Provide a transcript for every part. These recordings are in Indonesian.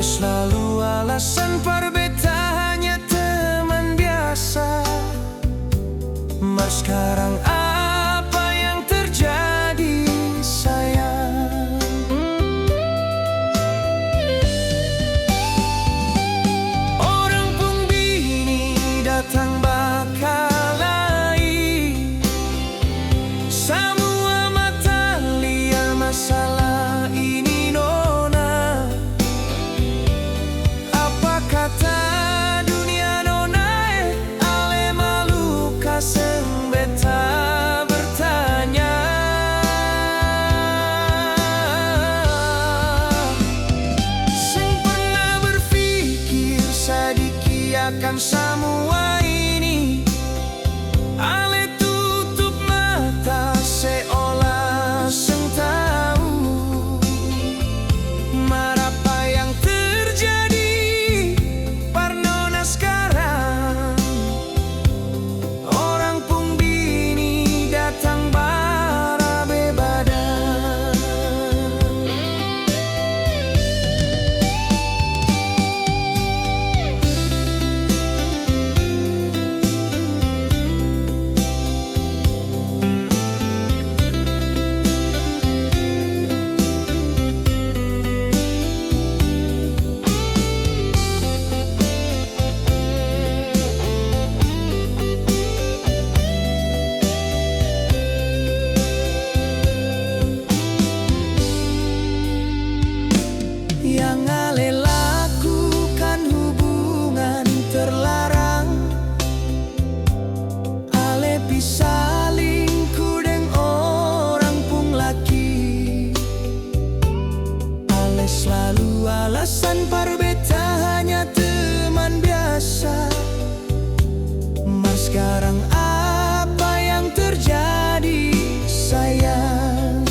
selalu alasan perbeta hanya teman biasa. Mar sekarang apa yang terjadi sayang? Orang pun bini datang bakalai, semua mata lihat masalah ini nona. Apa kata dunia nona ale malu kaseng beta bertanya. Sing pernah berpikir sadiki akan semua ini, ale tutup mata seolah seng tahu. Mar apa yang terjadi parnona sekarang? Orang pun bini datang barabe badan. Yang ale lakukan hubungan terlarang, ale pisah lingku deng orang pun laki. Ale selalu alasan parbeta hanya teman biasa. Mar sekarang apa yang terjadi sayang?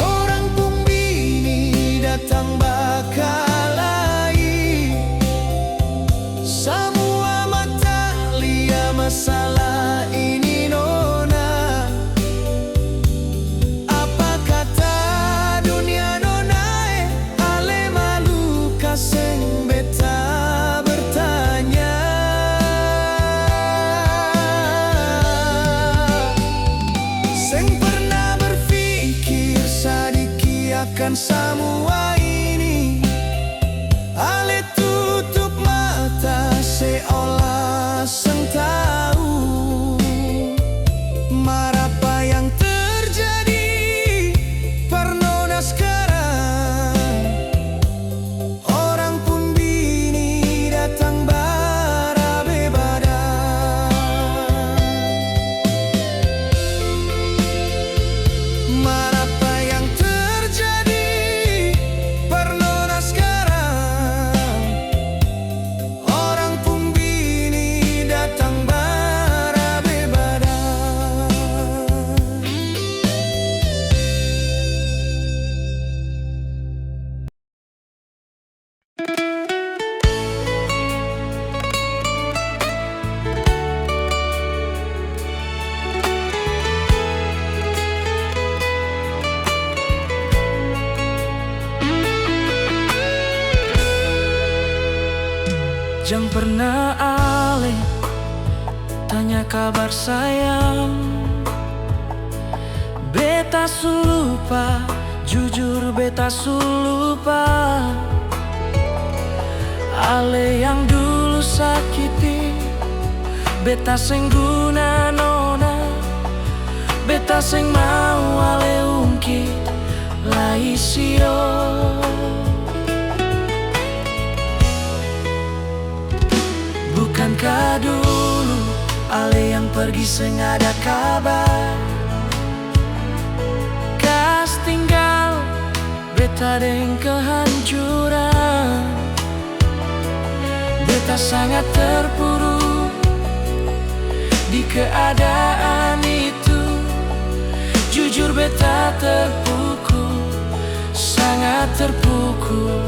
Orang pun bini datang bakalai, semua mata lihat masalah ini nona. Apa kata dunia nona ale malu kaseng beta bertanya. Seng pernah berpikir sadiki akan semua ini, ale tutup mata seolah seng tahu. Mar apa yang terjadi parnona sekarang? Orang pun bini datang barabe badan. Mar apa yang terjadi parnona sekarang? Orang pun bini datang barabe badan. Jangan pernah ale tanya kabar sayang. Beta sulupa, jujur beta sulupa. Ale yang dulu sakiti beta seng guna nona. Beta seng mau ale ungkit laisio. Bukankah dulu ale yang pergi seng ada kabar? Kas tinggal beta deng kehancuran. Beta sangat terpuruk di keadaan itu. Jujur beta terpukul, sangat terpukul.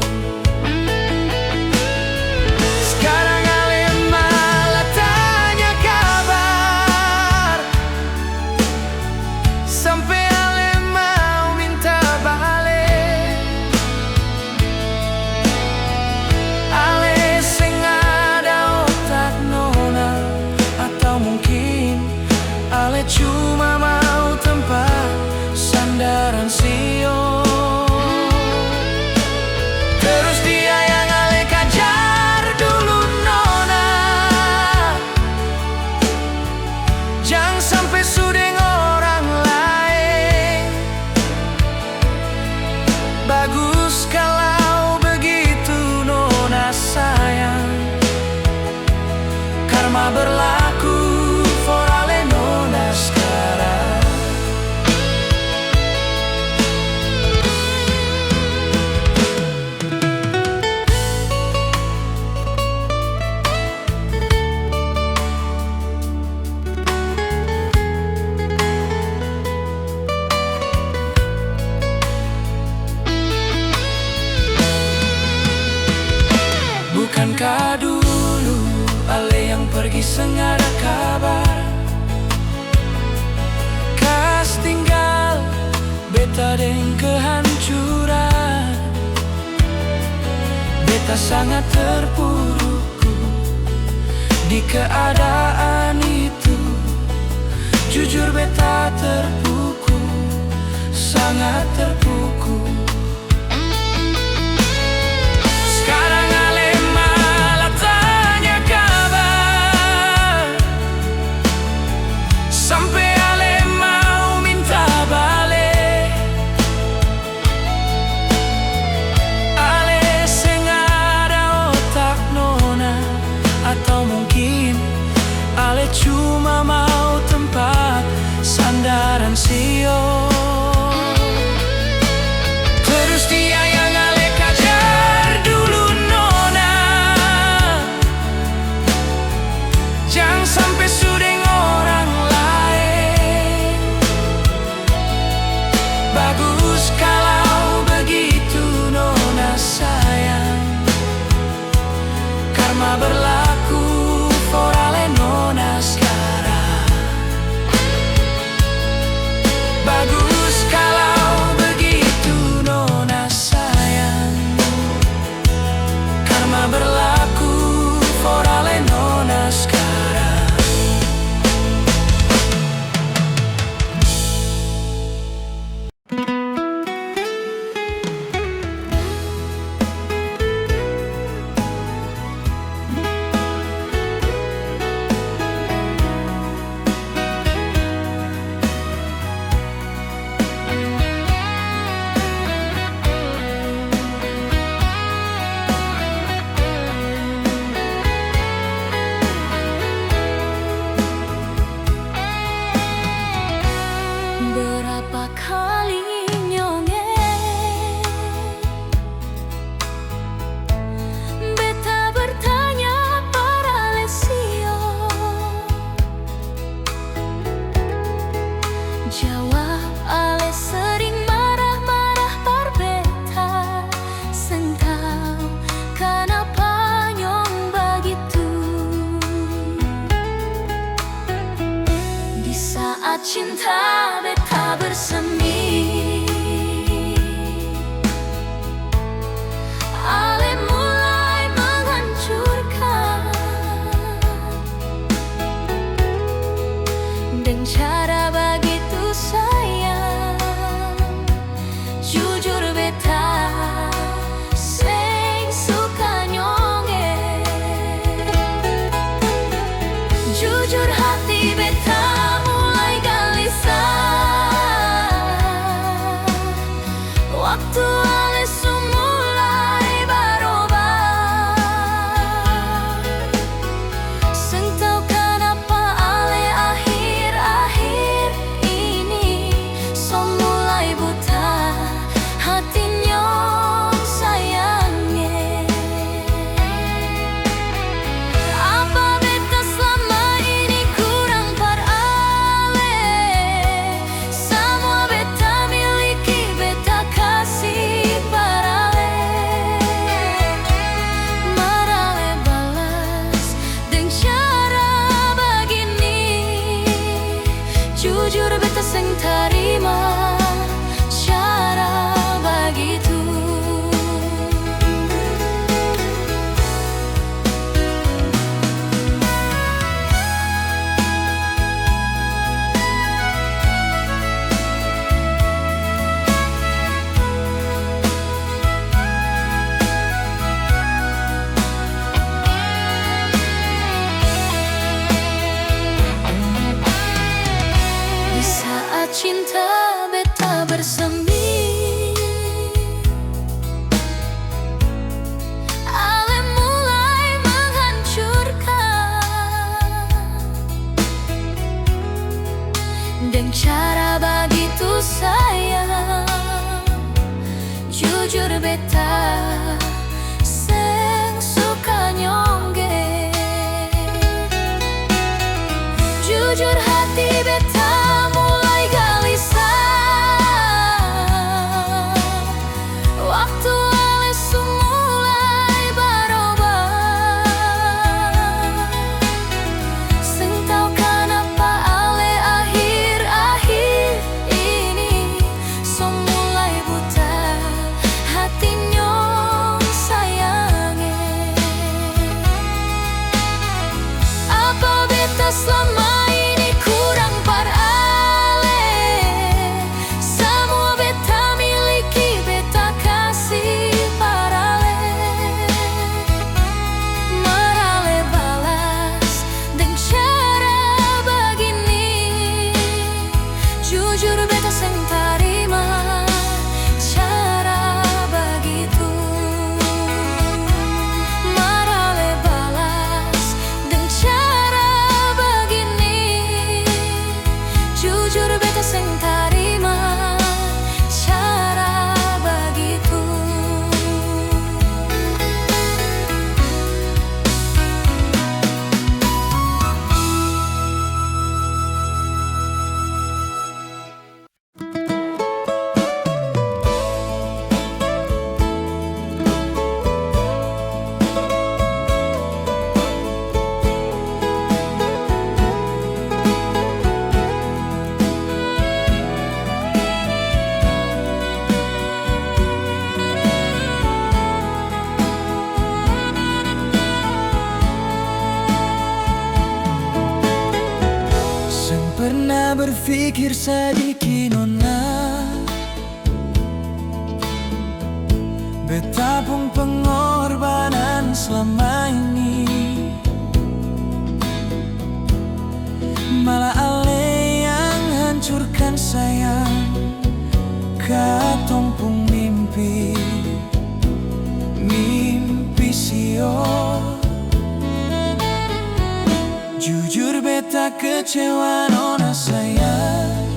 Sekarang ale malah tanya kabar, sampai ale mau minta Ka dulu ale yang pergi sengada kabar, kas tinggal beta deng kehancuran. Beta sangat terpuruk di keadaan itu. Jujur beta terpukul, sangat terpukul. Sekarang ale malah tanya kabar, sampai ale mau minta balik. Ale sengada otak nona, atau mungkin ale cuma mau tempat sandaran sio. Terus dia yang ale kajar dulu nona, jangan sampai sudeng orang lain. Bagus kalau begitu nona sayang, karma berlaku for ale nona sekarang. Bagus kalau begitu nona sayang, karma berlaku for ale nona sekarang. Berapa kali nyongeng beta bertanya para lesio, jawab ale sering marah-marah par beta. Sentau kenapa nyong begitu. Di saat cinta beta bersemi, ale mulai menghancurkan dengan cara begitu sayang. Jujur beta seng suka nyonge, jujur hati beta mulai gelisah. Waktu ale mulai berubah, sentau kenapa ale akhir-akhir ini so mulai buta hati nyong sayangnya. Apa beta selama ini kurang par ale? Semua beta miliki beta kasih, berpikir sedikit nona, betapung pengorbanan selama ini, malah ale yang hancurkan sayang katompung mimpi, mimpi sio. Jujur beta kecewa nona sayang,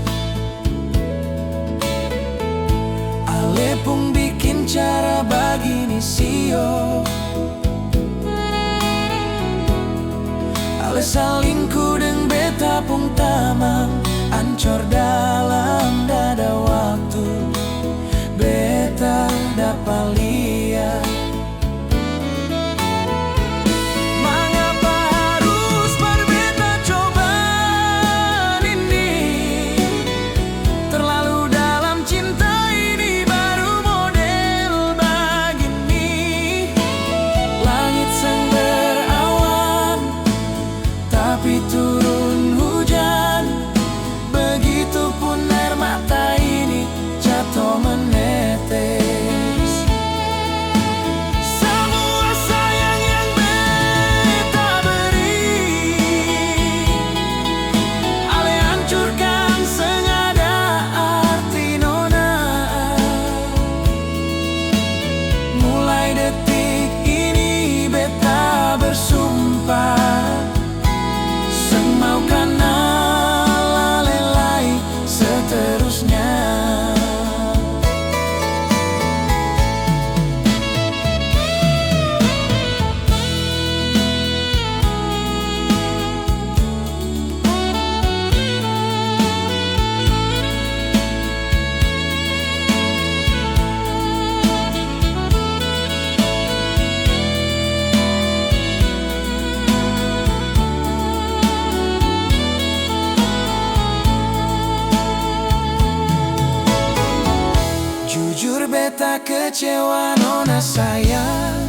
ale pun bikin cara begini sio. Ale salingku deng beta pun tamang, ancor dalam dada waktu, beta dapat lihat. Mengapa harus berbeta coba ini, terlalu dalam cinta ini baru model begini. Langit sang berawan, tapi turun hujan, begitupun air mata ini jatuh menetes. Semua sayang yang beta beri, ale hancurkan sengaja arti nona. Mulai detik ini beta bersumpah, semaukan lalelai seterusnya. Jujur beta kecewa nona sayang,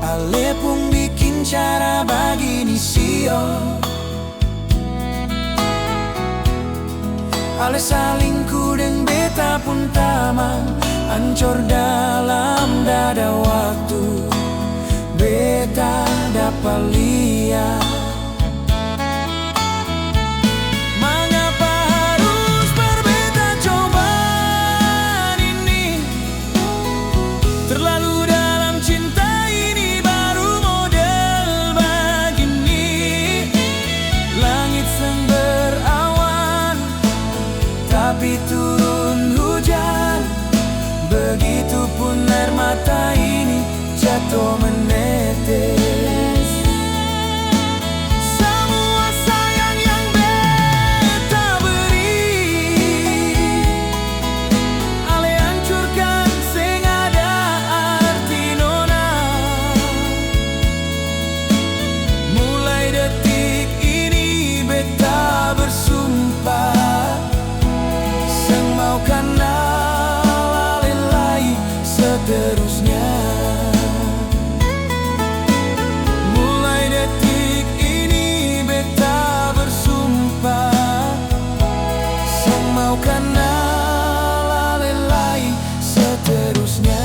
ale pun bikin cara begini sio. Ale salingku deng beta pun tamang, ancor dalam dada waktu, beta dapat lihat. Tapi turun hujan, begitupun air mata ini jatuh menetes. Semua sayang yang beta beri, ale hancurkan sengaja arti nona. Mulai detik ini beta bersumpah, semaukan lalelai seterusnya. Mulai detik ini beta bersumpah, semaukan lalelai seterusnya.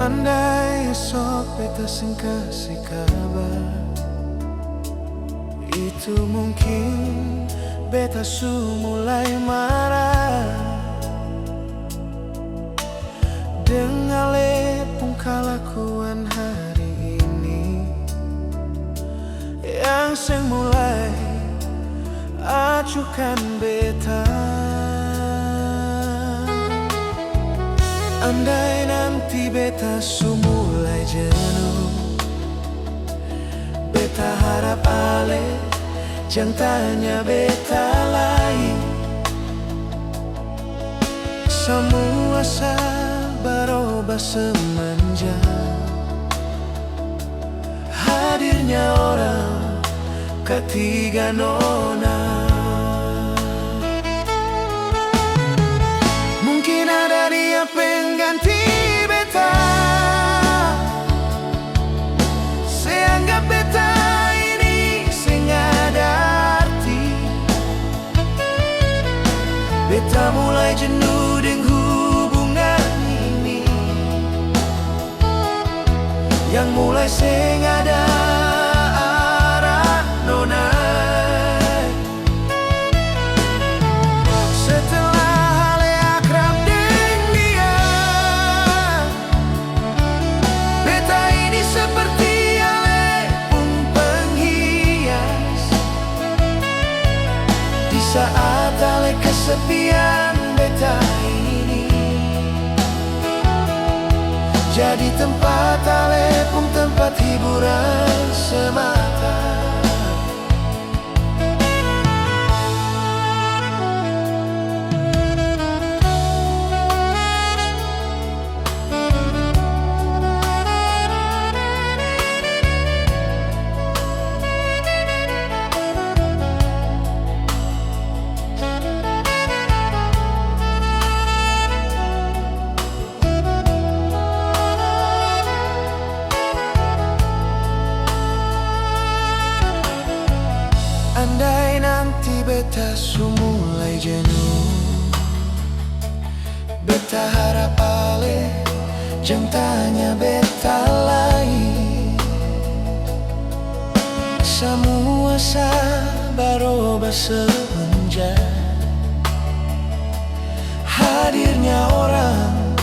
Andai esok beta sing kasih kabar, itu mungkin beta su mulai marah. Dengan lepung kelakuan hari ini, yang sing mulai acuhkan beta. Andai nanti beta su mulai jenuh, beta harap ale jangan tanya beta lagi. Semua berubah semenjak hadirnya orang ketiga nona. Mungkin ada dia pengganti beta, seanggap beta ini sengada arti. Beta mulai jenuh dengan hubungan ini, yang mulai sengada arah nona. Saat ale kesepian, beta ini jadi tempat ale pun tempat hiburan semata. Andai nanti beta su mulai jenuh, beta harap ale jangan tanya beta lagi. Semua berubah semenjak hadirnya orang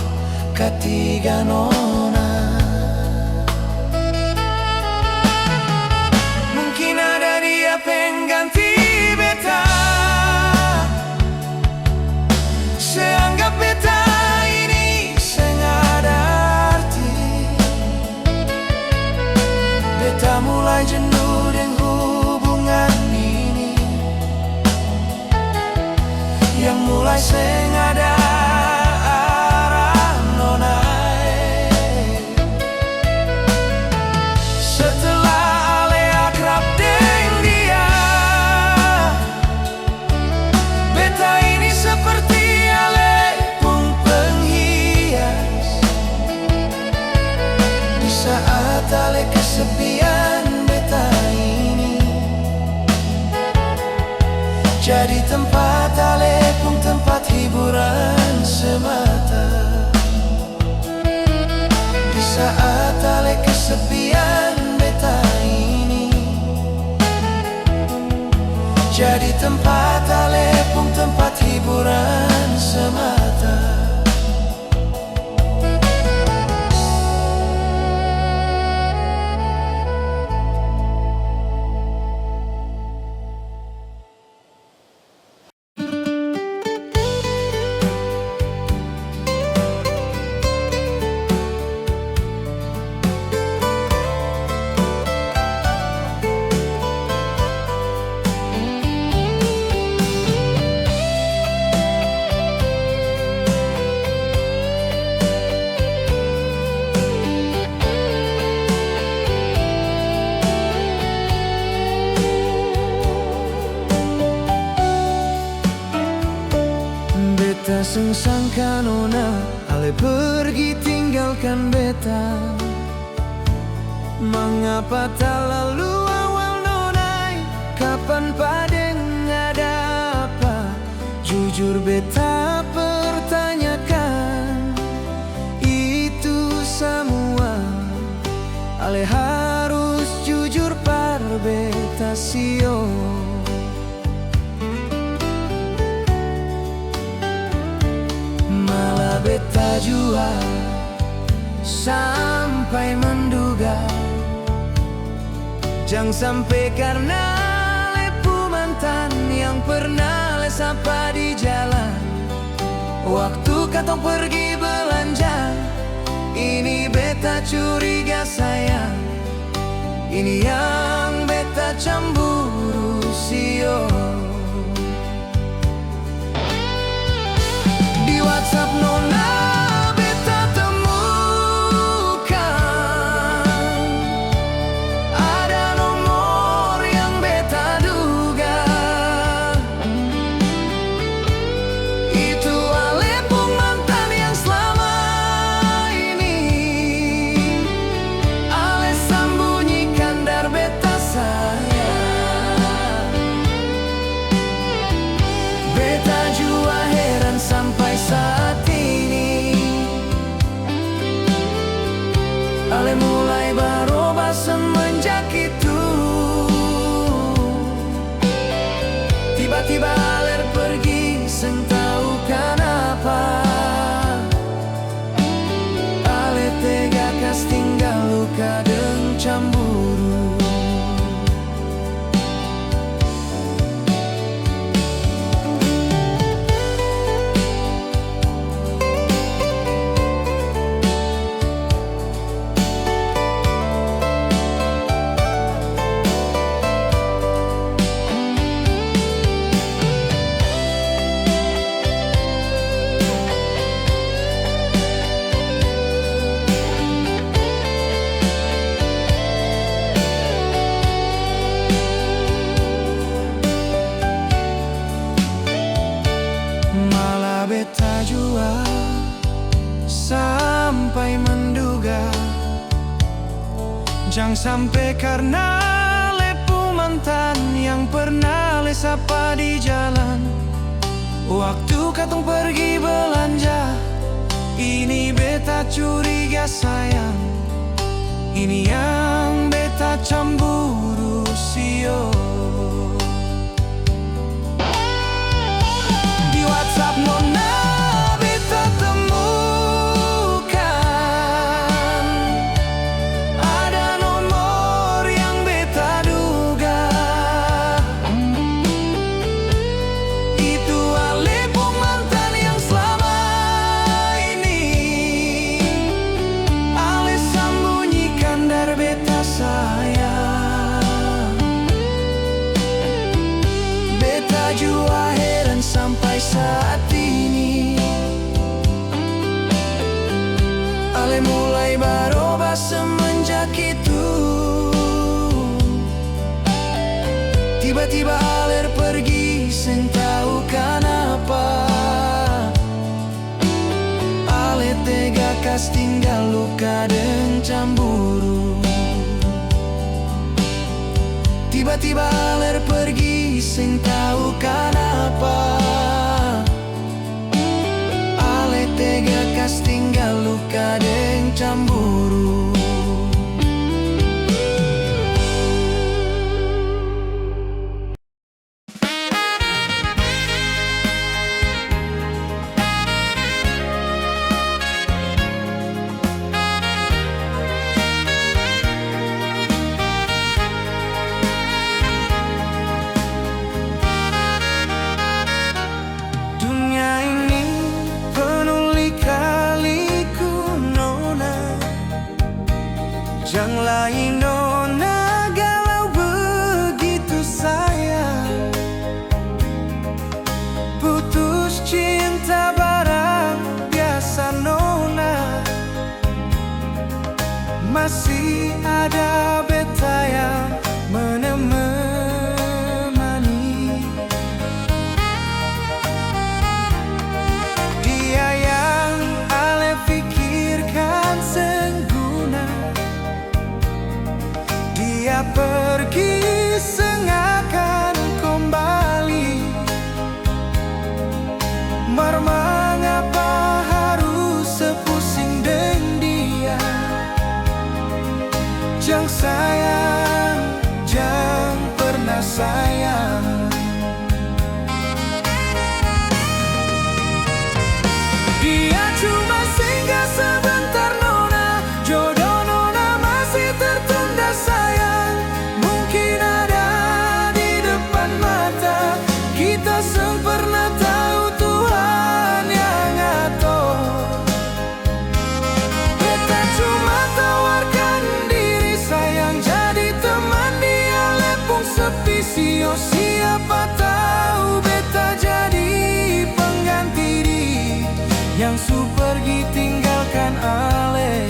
ketiga nona. Mungkin ada dia pengganti beta, seanggap beta ini sengada arti. Beta mulai jenuh dengan hubungan ini, yang mulai sengada arah nona. Saat ale kesepian, beta ini jadi tempat ale pun tempat hiburan semata. Di saat ale kesepian, beta ini jadi tempat ale pun tempat hiburan semata. Beta sengsangka nona, ale pergi tinggalkan beta. Mengapa tak lalu awal nona? Kapan padeng ada apa? Jujur beta pertanyakan itu semua. Ale harus jujur par beta sio. Beta jua sampai menduga, jangan sampai karena lepu mantan yang pernah lesapa di jalan. Waktu katong pergi belanja, ini beta curiga sayang, ini yang beta cemburu sio. Di WhatsApp nona beta temukan ada nomor yang beta duga itu ale mantan yang selama ini ale sembunyikan dari beta sayang. Beta jua heran sampai saat ini ale mulai berubah semenjak itu. Tiba-tiba ale pergi seng tahu kenapa. Ale tega kas tinggal luka deng cemburu. Malah beta jua sampai menduga, jangan sampai karena lepu mantan yang pernah lesapa di jalan. Waktu katong pergi belanja, ini beta curiga sayang, ini yang beta cemburu sio. Di WhatsApp nona beta temukan ada nomor yang beta duga itu ale mantan yang selama ini ale sembunyikan dari beta sayang. Beta jua heran sampai saat ini ale mulai berubah semenjak itu. Tiba-tiba ale pergi seng tahu kenapa. Ale tega kas tinggal luka deng cemburu. Tiba-tiba ale pergi seng tahu kenapa. Ale tega kas tinggal luka deng cemburu. Dunia ini penuh lika-liku nona, yang su pergi tinggalkan ale.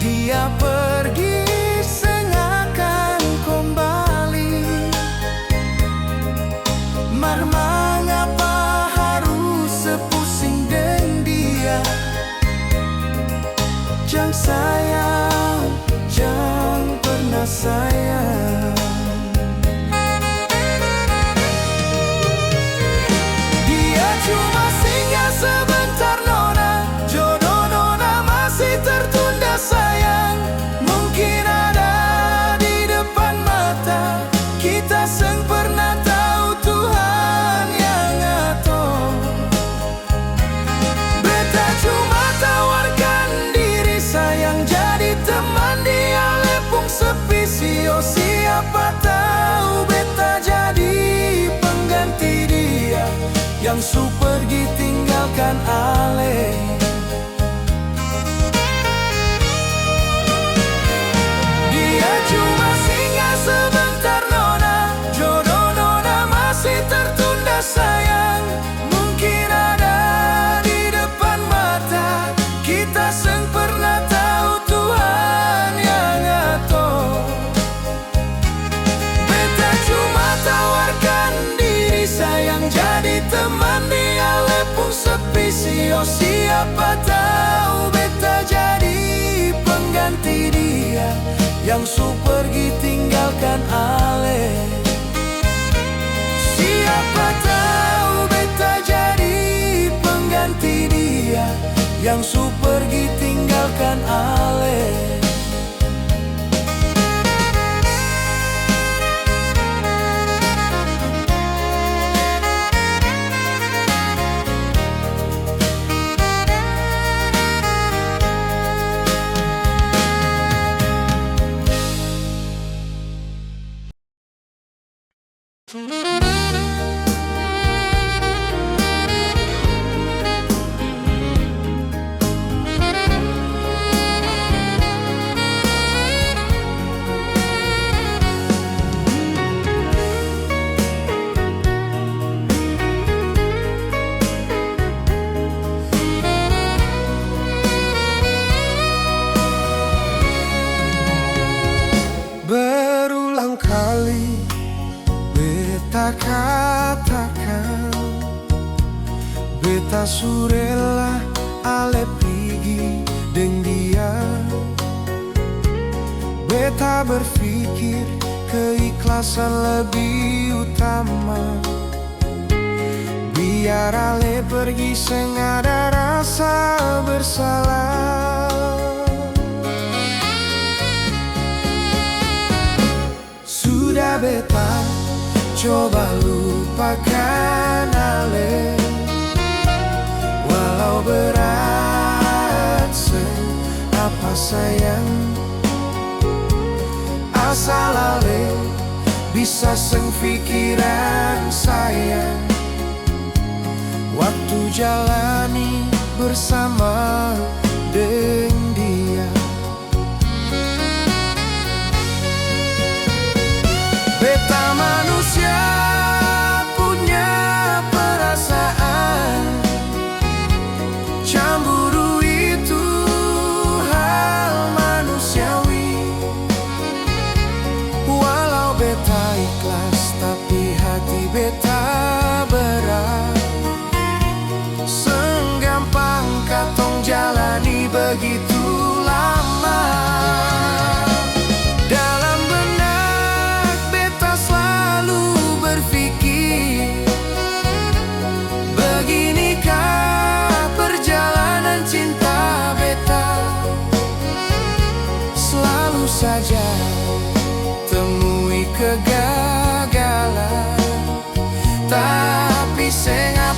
Dia pergi sengakan kembali, mar mengapa harus sepusing dengan dia. Jangan sayang, jangan pernah sayang. Dia cuma singgah sebentar nona, jodoh nona masih tertunda sayang. Mungkin ada di depan mata, kita seng pernah tahu Tuhan yang atur. Beta cuma tawarkan diri sayang jadi teman dia lepung sepi sio. Siapa tahu beta jadi pengganti dia yang su pergi tinggalkan ale. Dia cuma singgah sebentar nona, jodoh nona masih tertunda sayang. Mungkin ada di depan mata, kita seng pernah tahu Tuhan yang atur. Beta cuma tawarkan diri sayang jadi teman dia lepung sepi sio. Siapa tahu beta jadi pengganti dia yang su pergi tinggalkan ale. Siapa tahu beta jadi pengganti dia yang su pergi tinggalkan ale. Berulang kali beta katakan, beta surela ale pergi deng dia. Beta berpikir keikhlasan lebih utama. Biar ale pergi seng ada rasa bersalah. Sudah beta coba lupakan ale, walau berat apa sayang. Asal ale bisa seng pikiran sayang, waktu jalani bersama dengan dia. Beta manusia punya perasaan, cemburu itu hal manusiawi. Walau beta ikhlas tapi hati beta berat. Senggampang katong jalan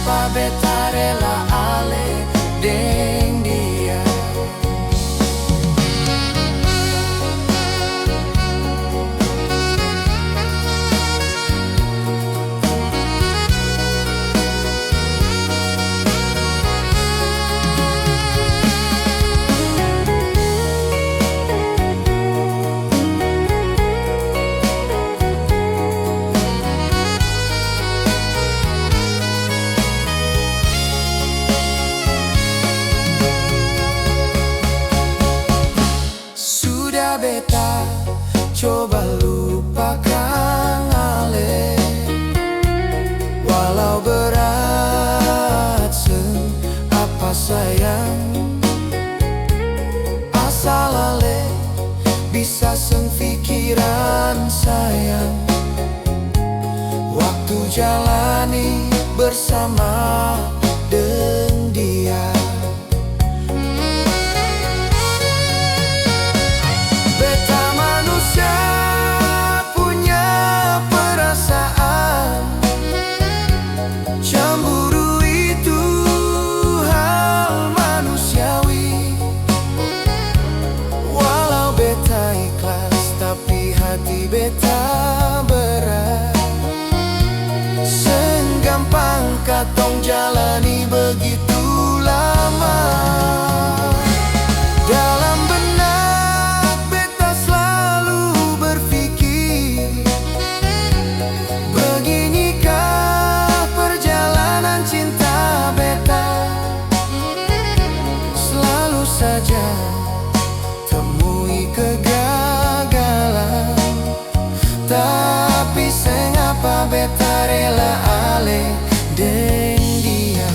apa beta rela ale deng dia. Sudah beta coba lupakan ale, walau berat apa sayang, asal ale bisa pikiran sayang. Waktu jalani bersama dengan dia. Beta manusia punya perasaan, cemburu itu hal manusiawi. Walau beta ikhlas tapi hati beta berat. Segampang katong jalani begitu lama. Dalam benak beta selalu berpikir, beginikah perjalanan cinta beta. Selalu saja temui kegagalan, tapi sengapa beta rela ale deng dia.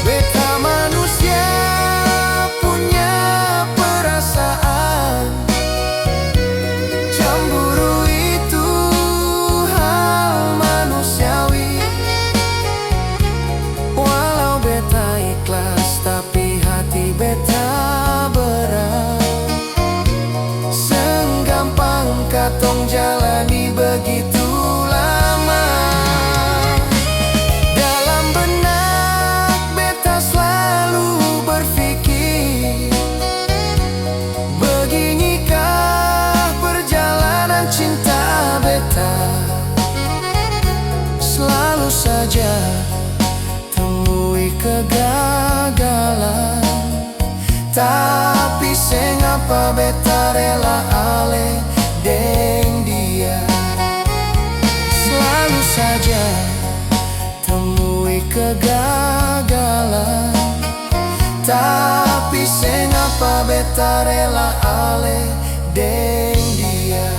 Beta manusia punya perasaan, cemburu itu hal manusiawi. Walau beta ikhlas tapi hati beta berat. Segampang katong jalani begitu lama. Dalam benak beta selalu berpikir, beginikah perjalanan cinta beta. Selalu saja temui kegagalan, tapi sengapa beta rela ale deng dia. Selalu saja temui kegagalan, tapi sengapa beta rela ale deng dia.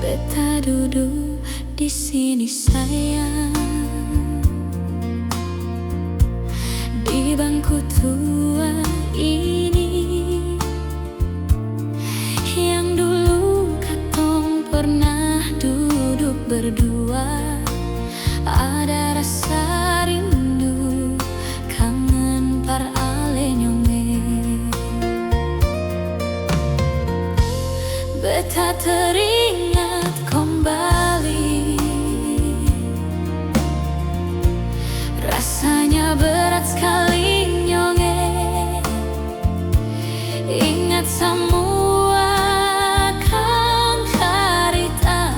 Beta duduk di sini sayang, di bangku tua ini, yang dulu katong pernah duduk berdua. Ada rasa rindu, kangen par ale nyonge. Beta teringat kembali, rasanya berat sekali nyonge. Ingat semua kan karita,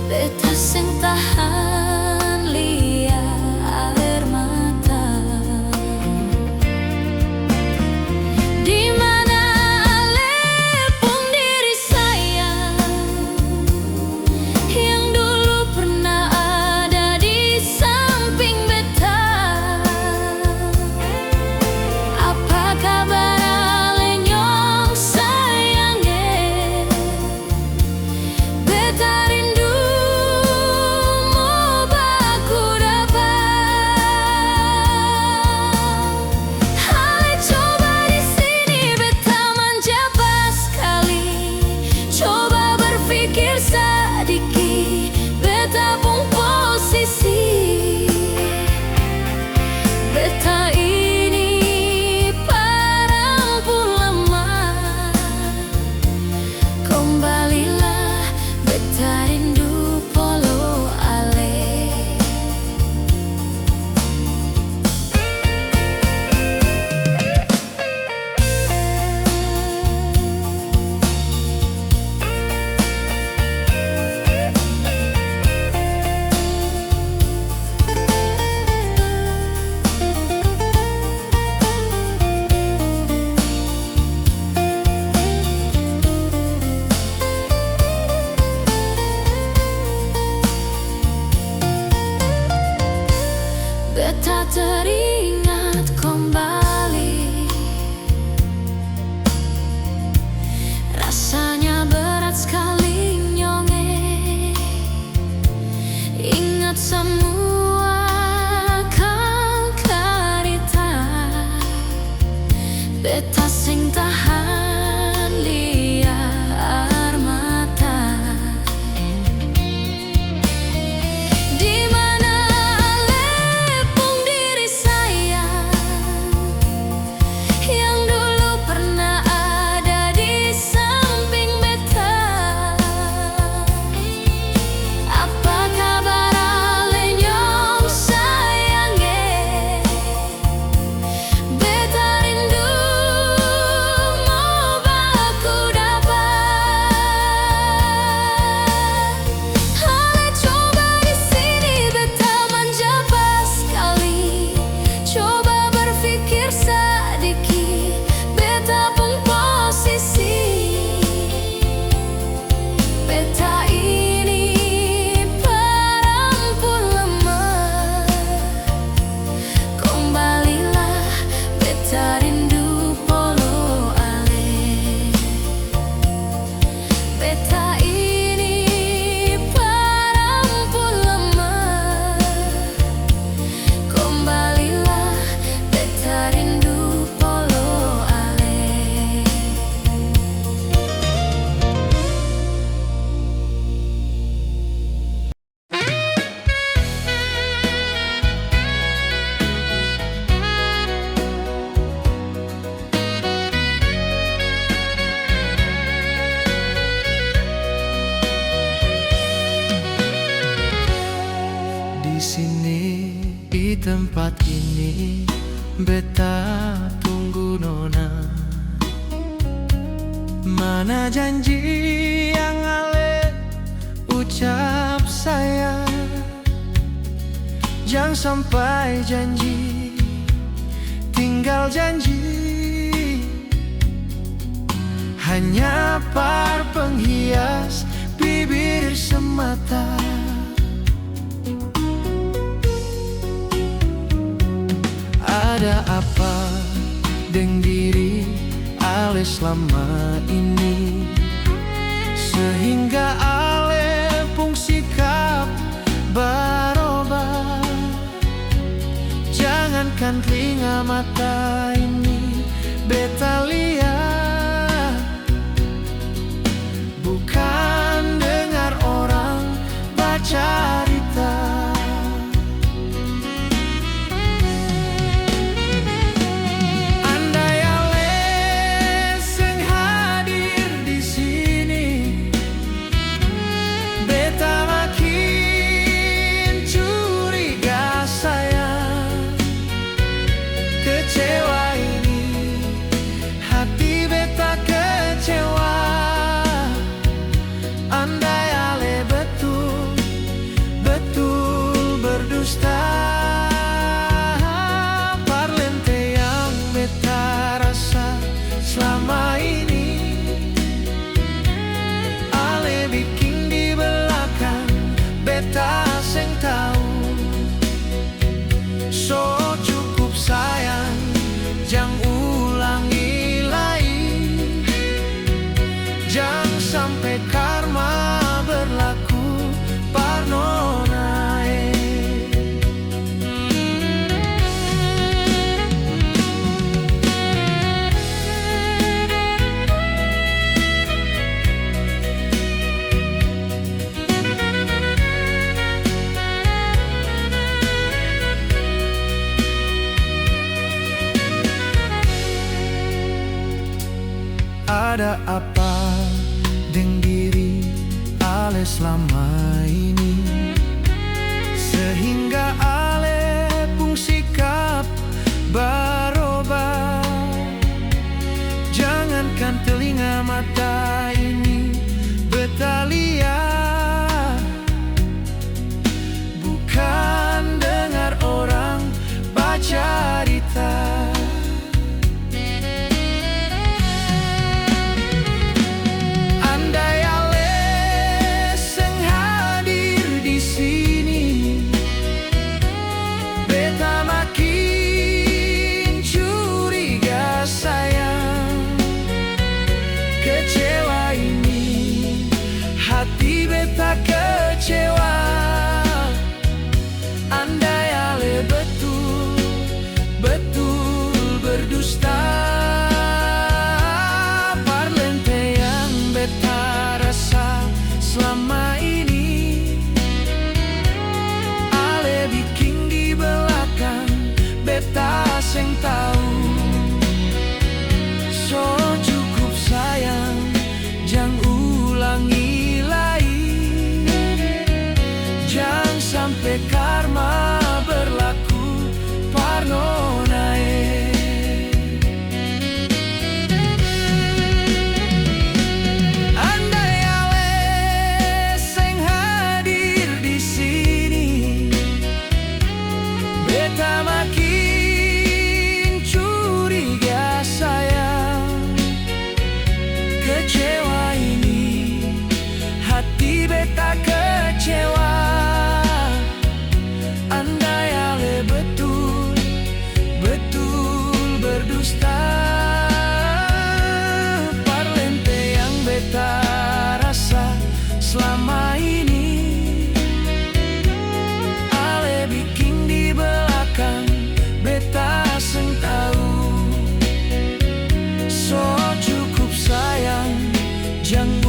beta sing tahan lia air mata. Di mana ale pun diri saya, yang dulu pernah ada di samping beta. Apa kabar ale nyo? beta tunggu nona. Mana janji yang ale ucap saya? Jangan sampai janji tinggal janji, hanya par penghias bibir semata. Ada apa deng diri ale selama ini, sehingga ale pung sikap berubah. Jangankan telinga mata ini beta lihat, bukan dengar orang bercerita. Andai ale seng hadir di sini, beta makin curiga sayang. Kecewa ini, hati beta kecewa. Andai ale betul-betul berdusta, parlente yang beta rasa selama ini, ale bikin di belakang beta seng tahu. So cukup sayang, jangan ulangi lagi. Jangan sampai karma berlaku parnona. Ada apa deng diri ale selama ini, sehingga ale pung sikap berubah. Jangankan telinga mata ini beta lihat, bukan dengar orang bercerita. Kecewa ini, hati beta kecewa. Andai ale betul-betul berdusta, parlente yang beta rasa selama ini, ale bikin di belakang beta seng tahu. So cukup sayang, jangan ulangi lagi. Jangan sampai karma berlaku parnona. Andai ale seng hadir di sini, beta makin curiga sayang. Kecewa ini, hati beta kecewa. Andai ale betul-betul berdusta, parlente yang beta rasa selama ini, ale bikin di belakang beta seng tahu. So cukup sayang, jangan